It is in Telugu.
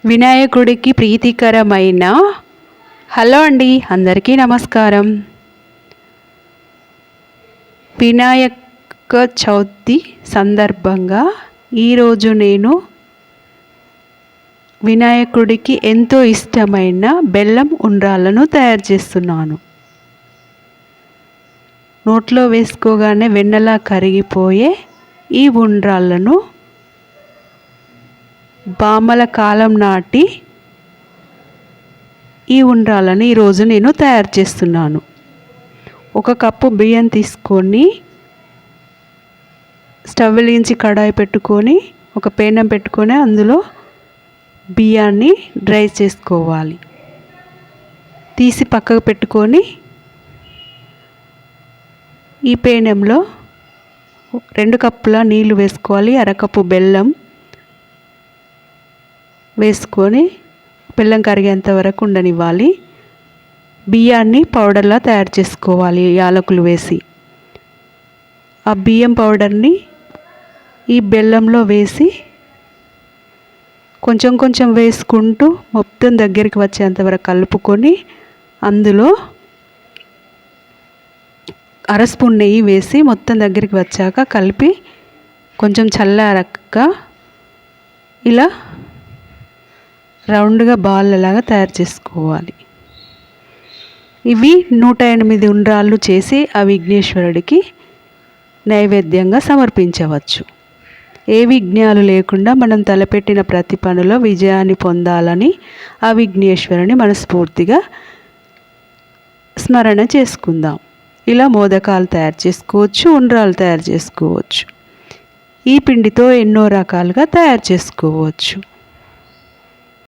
వినాయకుడికి ప్రీతికరమైన హలో అండి, అందరికీ నమస్కారం. వినాయక చవితి సందర్భంగా ఈరోజు నేను వినాయకుడికి ఎంతో ఇష్టమైన బెల్లం ఉండ్రాళ్ళను తయారు చేస్తున్నాను. నోట్లో వేసుకోగానే వెన్నలా కరిగిపోయే ఈ ఉండ్రాళ్ళను బామల కాలం నాటి ఈ ఉండ్రాళ్ళని ఈరోజు నేను తయారు చేస్తున్నాను. 1 కప్పు బియ్యం తీసుకొని స్టవ్ వెలిగించి కడాయి పెట్టుకొని ఒక పేనం పెట్టుకొని అందులో బియ్యాన్ని డ్రై చేసుకోవాలి. తీసి పక్కకు పెట్టుకొని ఈ పేనంలో 2 కప్పుల నీళ్ళు వేసుకోవాలి. 1/2 కప్పు బెల్లం వేసుకొని బెల్లం కరిగేంత వరకు ఉండనివ్వాలి. బియ్యాన్ని పౌడర్లా తయారు చేసుకోవాలి యాలకులు వేసి. ఆ బియ్యం పౌడర్ని ఈ బెల్లంలో వేసి కొంచెం కొంచెం వేసుకుంటూ మొత్తం దగ్గరికి వచ్చేంత వరకు కలుపుకొని అందులో 1/2 స్పూన్ నెయ్యి వేసి మొత్తం దగ్గరికి వచ్చాక కలిపి కొంచెం చల్లారక ఇలా రౌండ్గా బాల్లలాగా తయారు చేసుకోవాలి. ఇవి 108 ఉండ్రాళ్ళు చేసి ఆ విఘ్నేశ్వరుడికి నైవేద్యంగా సమర్పించవచ్చు. ఏ విఘ్నాలు లేకుండా మనం తలపెట్టిన ప్రతి పనిలో విజయాన్ని పొందాలని ఆ విఘ్నేశ్వరుని మనస్ఫూర్తిగా స్మరణ చేసుకుందాం. ఇలా మోదకాలు తయారు చేసుకోవచ్చు, ఉండ్రాళ్ళు తయారు చేసుకోవచ్చు. ఈ పిండితో ఎన్నో రకాలుగా తయారు చేసుకోవచ్చు.